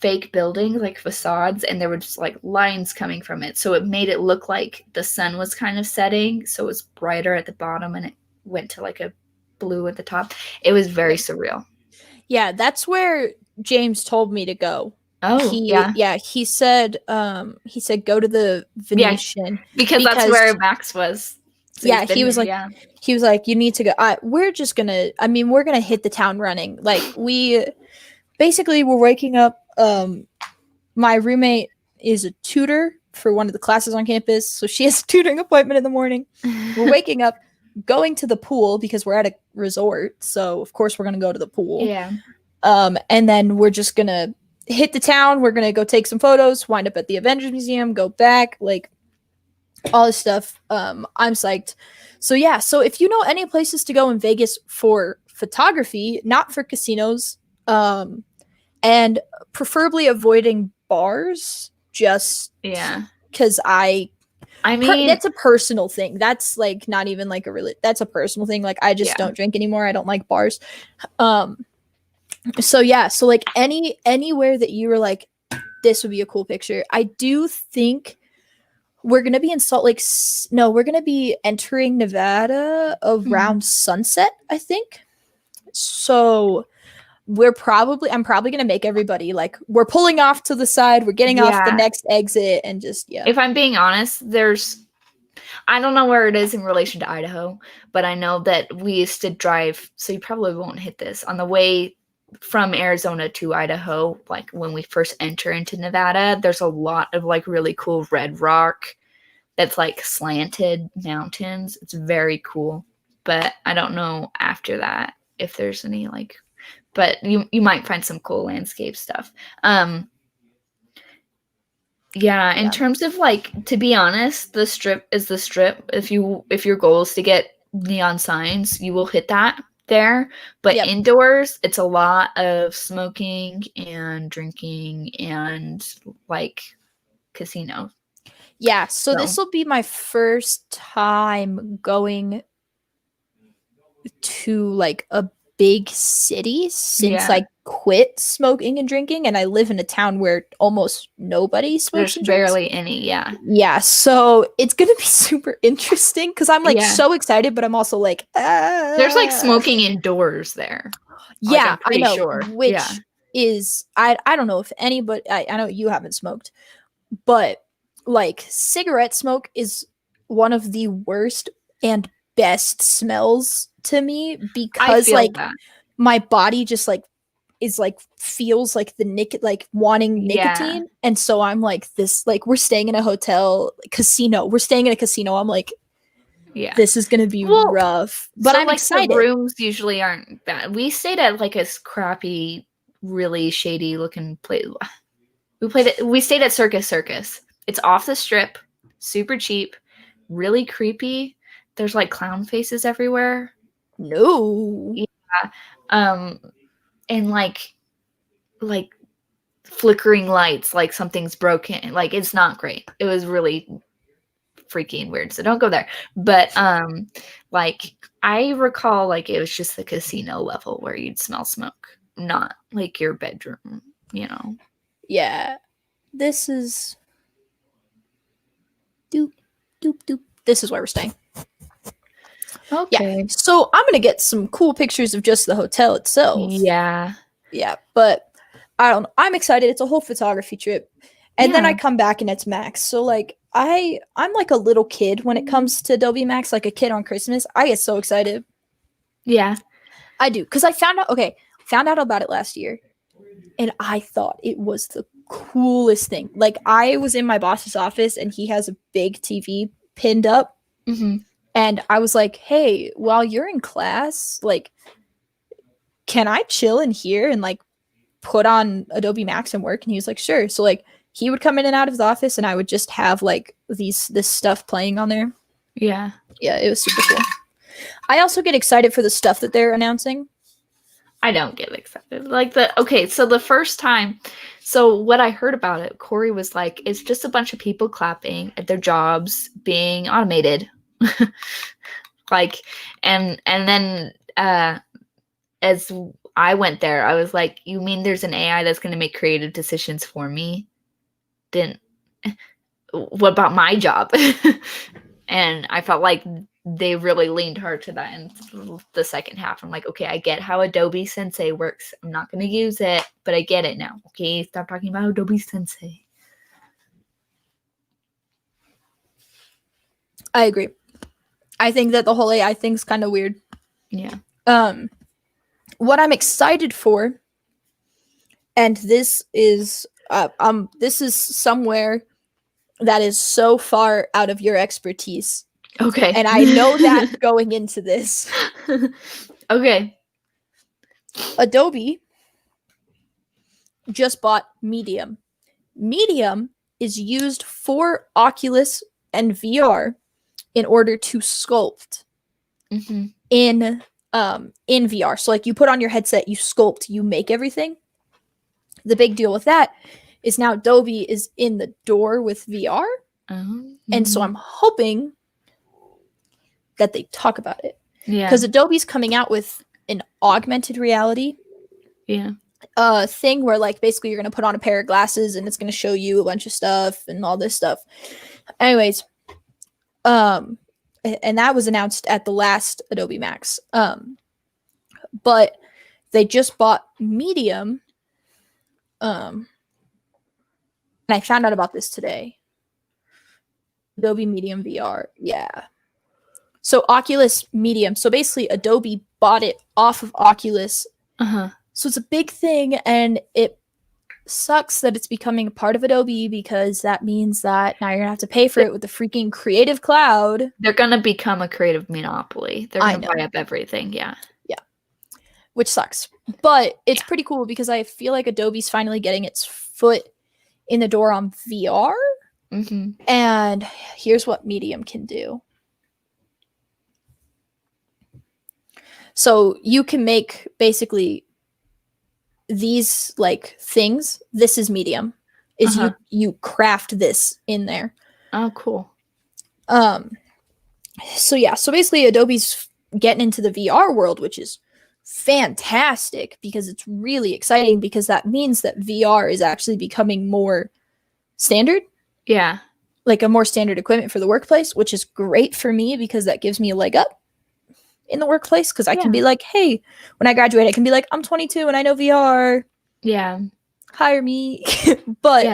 fake buildings, like facades, and there were just like lines coming from it. So it made it look like the sun was kind of setting, so it was brighter at the bottom and it went to like a blue at the top. It was very surreal. Yeah, that's where James told me to go. Oh, He said go to the Venetian, because that's where Max was. So yeah, he was like, you need to go. We're gonna hit the town running. Like we're waking up. My roommate is a tutor for one of the classes on campus, so she has a tutoring appointment in the morning. We're waking up, going to the pool because we're at a resort, so of course we're gonna go to the pool. Yeah. And then we're just gonna hit the town. We're gonna go take some photos, wind up at the Avengers Museum, go back, like all this stuff. I'm psyched. So yeah, so if you know any places to go in Vegas for photography, not for casinos, and preferably avoiding bars, just because I mean that's a personal thing. That's like not even like that's a personal thing. Like I just don't drink anymore. I don't like bars. So yeah, so like anywhere that you were like, this would be a cool picture. I do think we're gonna be in Salt Lake. No, we're gonna be entering Nevada around sunset, I think. So I'm probably gonna make everybody like, we're pulling off to the side, we're getting off the next exit, and just If I'm being honest, I don't know where it is in relation to Idaho, but I know that we used to drive, so you probably won't hit this, on the way from Arizona to Idaho, like when we first enter into Nevada, there's a lot of like really cool red rock that's like slanted mountains. It's very cool, but I don't know after that if there's any like, but you might find some cool landscape stuff. In terms of like, to be honest, the strip is the strip. If your goal is to get neon signs, you will hit that there. But indoors, it's a lot of smoking and drinking and like casinos. Yeah, so this will be my first time going to like a big city since I quit smoking and drinking, and I live in a town where almost nobody smokes. There's barely any. Yeah, so it's gonna be super interesting because I'm like so excited, but I'm also like, there's like smoking indoors there. Yeah, like, I know. Sure. Which is I don't know if anybody, I know you haven't smoked, but like cigarette smoke is one of the worst and best smells to me, because like my body just like is like feels like the like wanting nicotine, and so I'm like, this, like we're staying in a hotel casino, I'm like, this is gonna be rough, but I'm like excited. The rooms usually aren't bad. We stayed at like a crappy, really shady looking place. We stayed at Circus. It's off the strip, super cheap, really creepy. There's like clown faces everywhere. No. Yeah. And like flickering lights, like something's broken. Like it's not great. It was really freaky and weird, so don't go there. But like I recall, like it was just the casino level where you'd smell smoke, not like your bedroom, you know. Yeah. This is doop doop doop. This is where we're staying. Okay. Yeah. So I'm gonna get some cool pictures of just the hotel itself. Yeah. Yeah, but I don't know. I'm excited. It's a whole photography trip. And then I Yeah. come back and it's Max. So like I'm like a little kid when it comes to Adobe Max, like a kid on Christmas. I get so excited. Yeah. I do, because I found out about it last year, and I thought it was the coolest thing. Like, I was in my boss's office and he has a big TV pinned up, Mm-hmm. and I was like, hey, while you're in class, like, can I chill in here and like put on Adobe Max and work? And he was like, sure. So like he would come in and out of his office and I would just have like this stuff playing on there. Yeah. Yeah, it was super cool. I also get excited for the stuff that they're announcing. I don't get excited. Like so the first time, so what I heard about it, Corey was like, it's just a bunch of people clapping at their jobs being automated. Like, and then as I went there, I was like, you mean there's an AI that's going to make creative decisions for me? What about my job? And I felt like they really leaned hard to that in the second half. I'm like, okay, I get how Adobe Sensei works. I'm not going to use it, but I get it now. Okay, stop talking about Adobe Sensei. I agree. I think that the whole AI thing's kind of weird. Yeah. What I'm excited for, and this is somewhere that is so far out of your expertise. Okay. And I know that going into this. Okay. Adobe just bought Medium. Medium is used for Oculus and VR in order to sculpt Mm-hmm. in VR. So like you put on your headset, you sculpt, you make everything. The big deal with that is now Adobe is in the door with VR. And so I'm hoping that they talk about it. Yeah. Because Adobe's coming out with an augmented reality thing where like basically you're going to put on a pair of glasses and it's going to show you a bunch of stuff and all this stuff. Anyways, and that was announced at the last Adobe Max. But they just bought Medium. And I found out about this today. Adobe Medium VR. Yeah. So Oculus Medium. So basically Adobe bought it off of Oculus. So it's a big thing, and it sucks that it's becoming a part of Adobe, because that means that now you're gonna have to pay for it with the freaking Creative Cloud. They're gonna become a creative monopoly. They're gonna buy up everything. Yeah. Which sucks. But it's pretty cool because I feel like Adobe's finally getting its foot in the door on VR. Mm-hmm. And here's what Medium can do. So you can make basically these like things. This is Medium. Is you craft this in there. Oh, cool. So yeah, so basically Adobe's getting into the VR world, which is fantastic because it's really exciting, because that means that VR is actually becoming more standard. Yeah. Like a more standard equipment for the workplace, which is great for me because that gives me a leg up in the workplace, because I can be like, hey, when I graduate, I can be like, I'm 22 and I know VR. Yeah. Hire me. But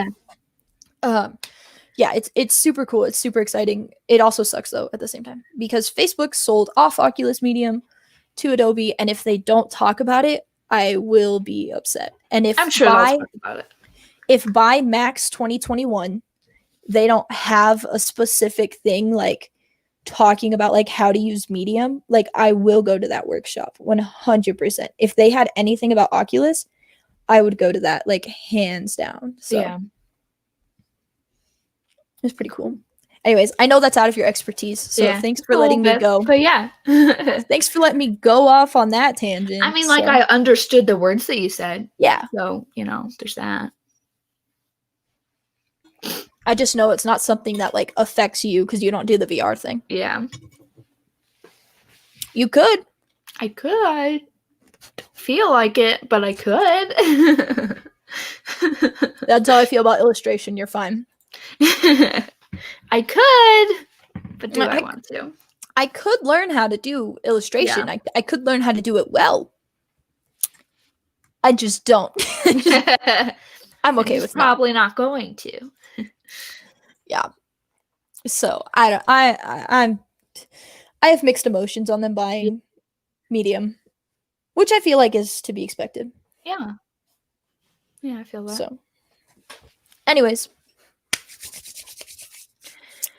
yeah, it's super cool. It's super exciting. It also sucks though at the same time, because Facebook sold off Oculus Medium to Adobe, and if they don't talk about it, I will be upset. And if I'm sure they'll talk about it. If by Max 2021 they don't have a specific thing like talking about like how to use Medium, like I will go to that workshop 100%. If they had anything about Oculus, I would go to that, like hands down. So it's pretty cool. Anyways, I know that's out of your expertise, so thanks for letting me go. But yeah. Thanks for letting me go off on that tangent. I mean, like, I understood the words that you said. Yeah. So, there's that. I just know it's not something that, like, affects you because you don't do the VR thing. Yeah. You could. I could. Feel like it, but I could. That's how I feel about illustration. You're fine. I could, but do I want to? I could learn how to do illustration. Yeah. I could learn how to do it well. I just don't. I'm And okay he's with not. probably not going to. Yeah. So I have mixed emotions on them buying medium, which I feel like is to be expected. Yeah. Yeah, I feel that. So, anyways,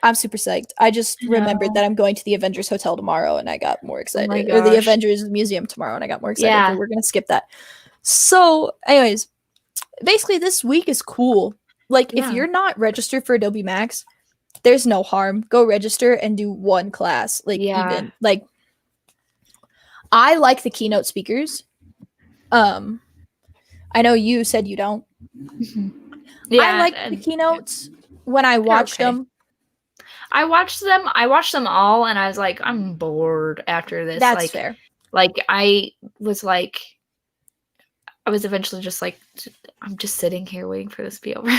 I'm super psyched. I just remembered that I'm going to the Avengers Hotel tomorrow, and I got more excited. my Or the gosh. Avengers Museum tomorrow, and I got more excited. Yeah. But we're gonna skip that. So, anyways, basically, this week is cool. Like, if Yeah. you're not registered for Adobe Max, there's no harm. Go register and do one class. Like, Yeah. even like, I like the keynote speakers. I know you said you don't. Yeah. I like the keynotes when I watched them. I watched them all, and I was like, I'm bored after this. That's like, fair. Like, I was eventually just like, I'm just sitting here waiting for this to be over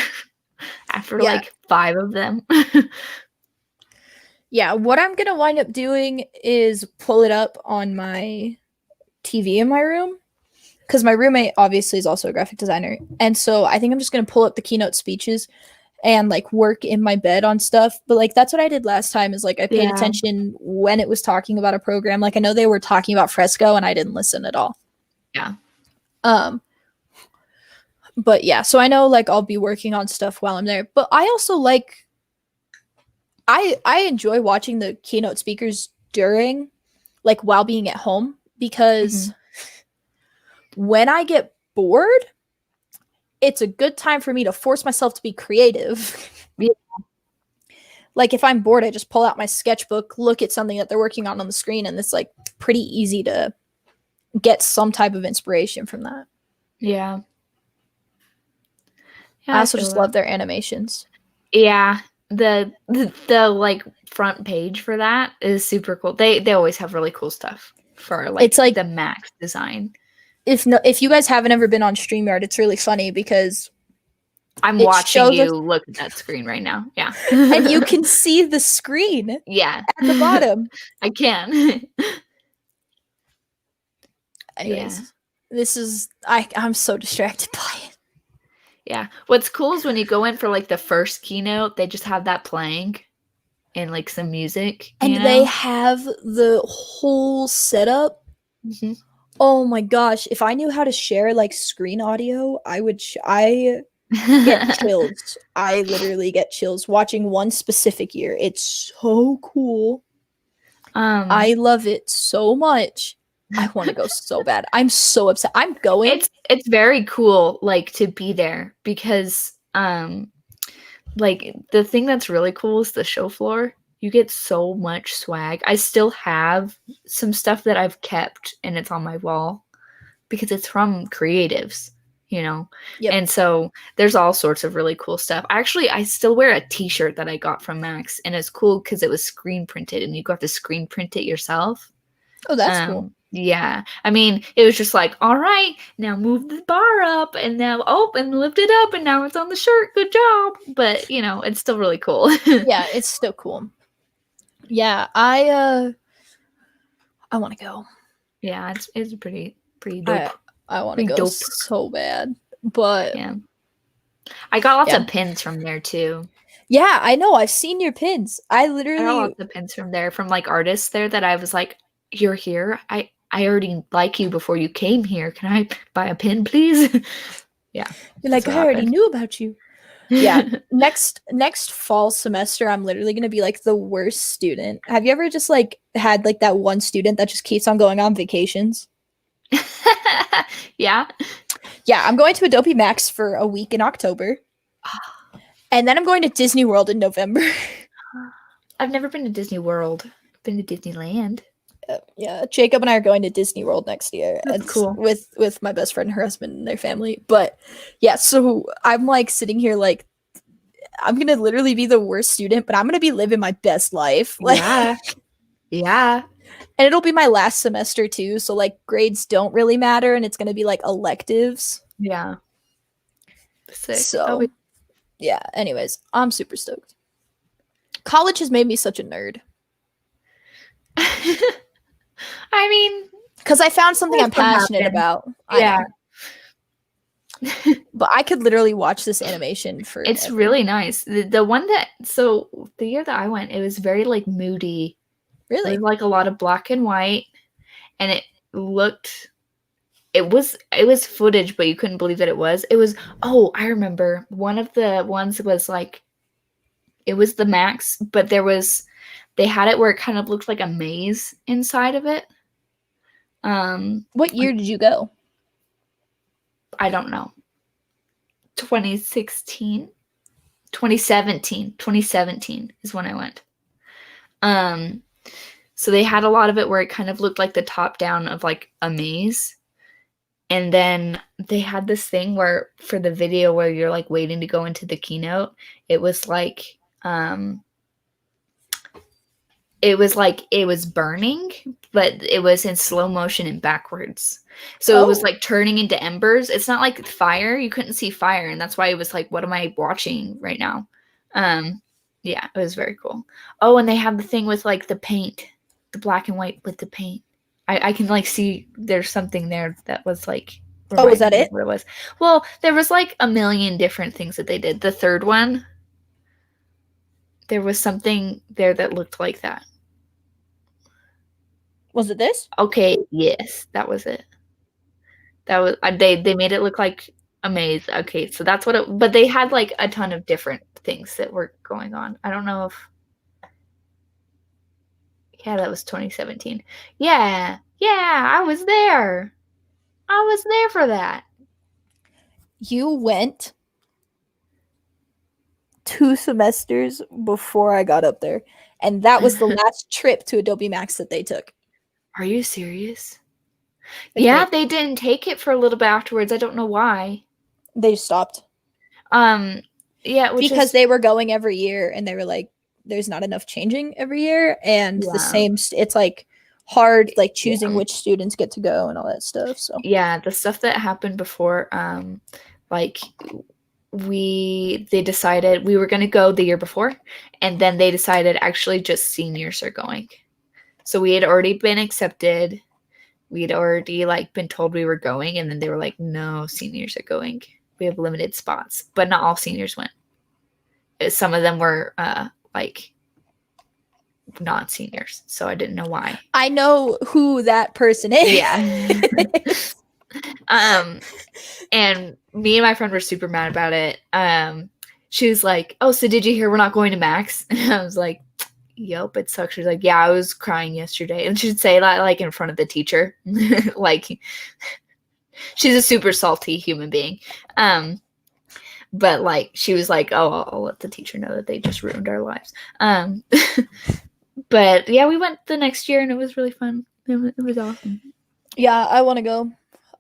after like 5 of them. Yeah, what I'm gonna wind up doing is pull it up on my TV in my room, because my roommate obviously is also a graphic designer, and so I think I'm just gonna pull up the keynote speeches and like work in my bed on stuff. But like that's what I did last time, is like I paid attention when it was talking about a program. Like I know they were talking about Fresco and I didn't listen at all. Yeah. But yeah, so I know like I'll be working on stuff while I'm there. But I also like I enjoy watching the keynote speakers during, like, while being at home, because when I get bored, it's a good time for me to force myself to be creative. Yeah. Like if I'm bored, I just pull out my sketchbook, look at something that they're working on the screen, and it's like pretty easy to get some type of inspiration from that. Yeah. I also just love their animations. Yeah. The like front page for that is super cool. They always have really cool stuff for like, it's like the Max design. If you guys haven't ever been on StreamYard, it's really funny because I'm watching you look at that screen right now. Yeah. And you can see the screen. Yeah. At the bottom. I can. Anyways, this is I'm so distracted by it. Yeah. What's cool is when you go in for like the first keynote, they just have that playing and like some music. And they have the whole setup. Mm-hmm. Oh my gosh. If I knew how to share like screen audio, I get chills. I literally get chills watching one specific year. It's so cool. I love it so much. I want to go so bad. I'm so upset. I'm going. It's very cool, like, to be there because like the thing that's really cool is the show floor. You get so much swag. I still have some stuff that I've kept and it's on my wall because it's from creatives, you know. Yep. And so there's all sorts of really cool stuff. Actually, I still wear a t-shirt that I got from Max, and it's cool because it was screen printed and you got to screen print it yourself. Oh, that's cool. Yeah. I mean, it was just like, all right, now move the bar up and now and lift it up and now it's on the shirt. Good job. But, you know, it's still really cool. Yeah, it's still cool. Yeah, I want to go. Yeah, it's pretty dope. I want to go so bad. But yeah. I got lots of pins from there too. Yeah, I know. I've seen your pins. I got lots of pins from there from like artists there that I was like, you're here. I already like you before you came here. Can I buy a pin, please? Yeah. You're like, I already knew about you. Yeah. Next fall semester, I'm literally going to be like the worst student. Have you ever just like had like that one student that just keeps on going on vacations? Yeah. Yeah. I'm going to Adobe Max for a week in October. And then I'm going to Disney World in November. I've never been to Disney World. I've been to Disneyland. Yeah, Jacob and I are going to Disney World next year. That's cool. With my best friend and her husband and their family. But yeah, so I'm like sitting here like I'm gonna literally be the worst student, but I'm gonna be living my best life. Like, yeah. And it'll be my last semester too, so like grades don't really matter, and it's gonna be like electives. Yeah. Sick. So yeah. Anyways, I'm super stoked. College has made me such a nerd. I mean, because I found something I'm passionate about. Yeah. But I could literally watch this animation for. It's really nice. The one that the year that I went, it was very like moody. Really? It was like a lot of black and white, and it was footage, but you couldn't believe that it was. Oh, I remember one of the ones was like it was the Max, but they had it where it kind of looked like a maze inside of it. What year did you go? I don't know. 2017 is when I went. So they had a lot of it where it kind of looked like the top down of like a maze. And then they had this thing where for the video where you're like waiting to go into the keynote, it was like it was burning, but it was in slow motion and backwards. So It was like turning into embers. It's not like fire. You couldn't see fire. And that's why it was like, what am I watching right now? Yeah, it was very cool. Oh, and they have the thing with like the paint, the black and white with the paint. I can like see there's something there that was like. Oh, was that it? What it was? Well, there was like a million different things that they did. The third one, there was something there that looked like that. Was it this? Okay, yes, that was it. That was they made it look like a maze. Okay, so that's what it. But they had like a ton of different things that were going on. I don't know if. Yeah, that was 2017. Yeah, I was there. I was there for that. You went 2 semesters before I got up there, and that was the last trip to Adobe Max that they took. Are you serious? Yeah, they didn't take it for a little bit afterwards. I don't know why. They stopped. Yeah, because they were going every year, and they were like, "There's not enough changing every year," and the same. It's like hard, like choosing which students get to go and all that stuff. So yeah, the stuff that happened before, like they decided we were going to go the year before, and then they decided actually just seniors are going. So we had already been accepted. We had already like been told we were going, and then they were like, no, seniors are going. We have limited spots, but not all seniors went. Some of them were like not seniors, so I didn't know why. I know who that person is. Yeah. And me and my friend were super mad about it. She was like, oh, so did you hear we're not going to Max? And I was like, yep, it sucks. She's like, yeah, I was crying yesterday. And she'd say that like in front of the teacher. Like, she's a super salty human being. But like, she was like, oh, I'll let the teacher know that they just ruined our lives. But yeah, we went the next year, and it was really fun. It was awesome. Yeah, I want to go.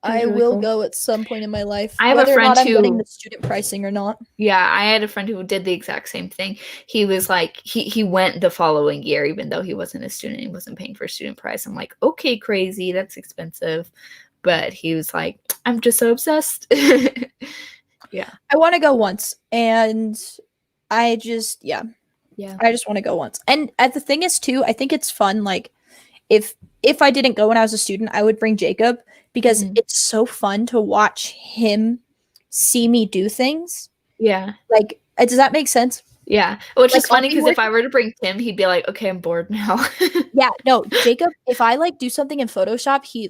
I really will go at some point in my life. I have a friend who, I'm getting the student pricing or not. Yeah, I had a friend who did the exact same thing. He was like, he went the following year, even though he wasn't a student. He wasn't paying for a student price. I'm like, okay, crazy. That's expensive. But he was like, I'm just so obsessed. Yeah. I want to go once. And I just, yeah. I just want to go once. And the thing is, too, I think it's fun. Like, if I didn't go when I was a student, I would bring Jacob, because it's so fun to watch him see me do things. Yeah. Like, does that make sense? Yeah. Which is funny, because if I were to bring Tim, he'd be like, okay, I'm bored now. Yeah. No, Jacob, if I like do something in Photoshop, he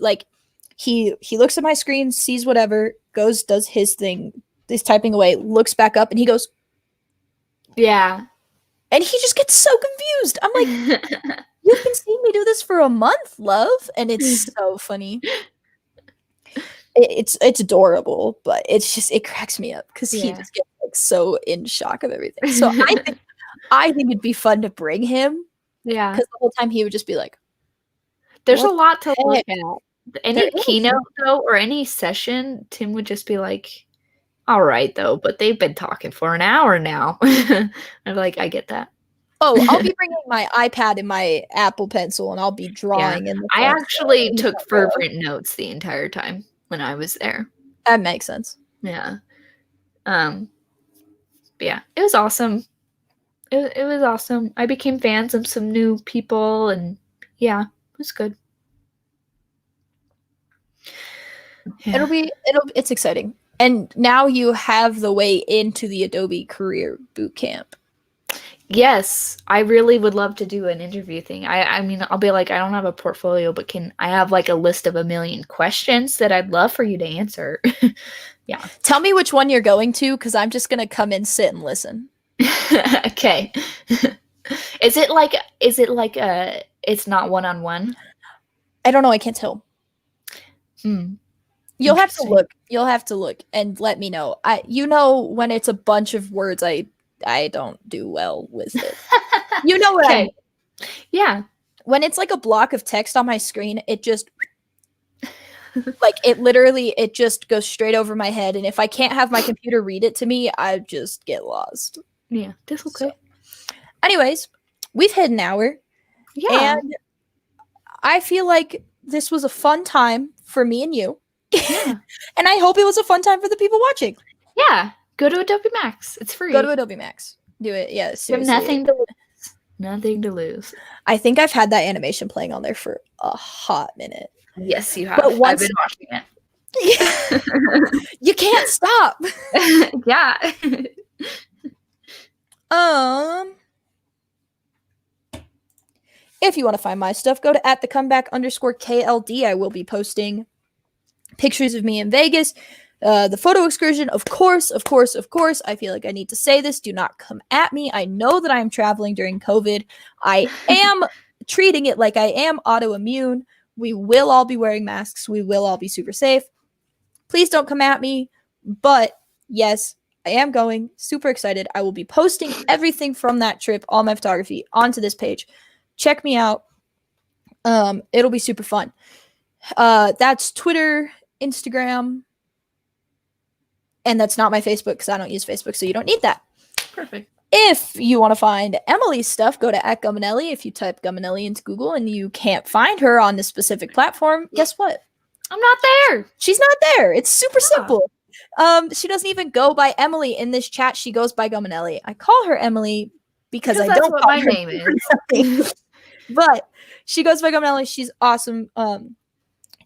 looks at my screen, sees whatever, goes, does his thing, is typing away, looks back up, and he goes, yeah. And he just gets so confused. I'm like, you've been seeing me do this for a month, love. And it's so funny. It's adorable, but it cracks me up, because he just gets like so in shock of everything. So I think it'd be fun to bring him. Yeah. Because the whole time he would just be like, there's a lot to look at. Any keynote, though, or any session, Tim would just be like, all right, though, but they've been talking for an hour now. I'm like, I get that. Oh, I'll be bringing my iPad and my Apple Pencil, and I'll be drawing. Yeah. I actually took fervent notes the entire time when I was there. That makes sense. Yeah. But yeah, it was awesome. It was awesome. I became fans of some new people, and yeah, it was good. Yeah. It's exciting. And now you have the way into the Adobe Career Bootcamp. Yes, I really would love to do an interview thing. I mean, I'll be like, I don't have a portfolio, but can I have like a list of 1,000,000 questions that I'd love for you to answer? Yeah. Tell me which one you're going to, because I'm just going to come and sit and listen. Okay. Is it like it's not one-on-one? I don't know. I can't tell. You'll have to Interesting. look. You'll have to look and let me know. You know, when it's a bunch of words, I don't do well with it. You know what I mean? Yeah. When it's like a block of text on my screen, it just like it just goes straight over my head. And if I can't have my computer read it to me, I just get lost. Yeah, that's okay. So, anyways, we've hit an hour. Yeah. And I feel like this was a fun time for me and you. Yeah. And I hope it was a fun time for the people watching. Yeah. Go to Adobe Max. It's free. Go to Adobe Max. Do it. Yeah, seriously. Nothing to lose. Nothing to lose. I think I've had that animation playing on there for a hot minute. Yes, you have. But once I've been watching it. You can't stop. Yeah. If you want to find my stuff, go to @thecomeback_KLD. I will be posting pictures of me in Vegas. The photo excursion, of course. I feel like I need to say this. Do not come at me. I know that I am traveling during COVID. I am treating it like I am autoimmune. We will all be wearing masks. We will all be super safe. Please don't come at me. But yes, I am going. Super excited. I will be posting everything from that trip, all my photography, onto this page. Check me out. It'll be super fun. That's Twitter, Instagram, and that's not my Facebook because I don't use Facebook, so you don't need that. Perfect. If you want to find Emily's stuff, go to @Guminelli. If you type Guminelli into Google and you can't find her on this specific platform, guess what? I'm not there. She's not there. It's super simple. She doesn't even go by Emily in this chat. She goes by Guminelli. I call her Emily because I that's don't what call my her name is. But she goes by Guminelli. She's awesome.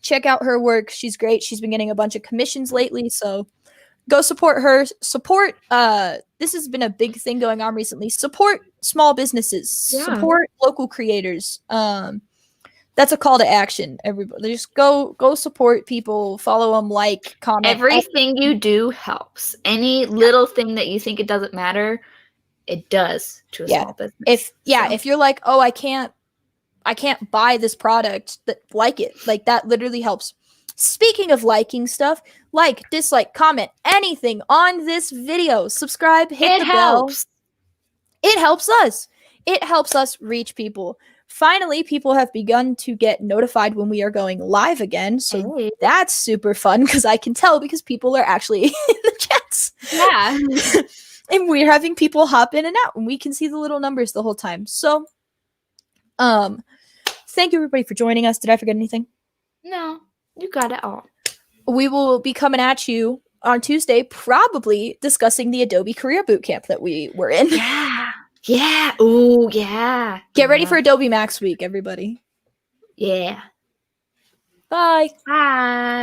Check out her work. She's great. She's been getting a bunch of commissions lately, so go support her. Support this has been a big thing going on recently. Support small businesses. Yeah. Support local creators. That's a call to action. Everybody just go support people, follow them, like, comment. Everything you do helps. Any little thing that you think it doesn't matter, it does to a small business. If you're like, "Oh, I can't buy this product," like it. Like, that literally helps. Speaking of liking stuff, like, dislike, comment, anything on this video. Subscribe, hit the bell. It helps us. It helps us reach people. Finally, people have begun to get notified when we are going live again. So that's super fun because I can tell because people are actually in the chats. Yeah. And we're having people hop in and out and we can see the little numbers the whole time. So, thank you everybody for joining us. Did I forget anything? No, you got it all. We will be coming at you on Tuesday, probably discussing the Adobe Career Bootcamp that we were in. Yeah. Yeah. Ooh, yeah. Get ready for Adobe Max Week, everybody. Yeah. Bye. Bye.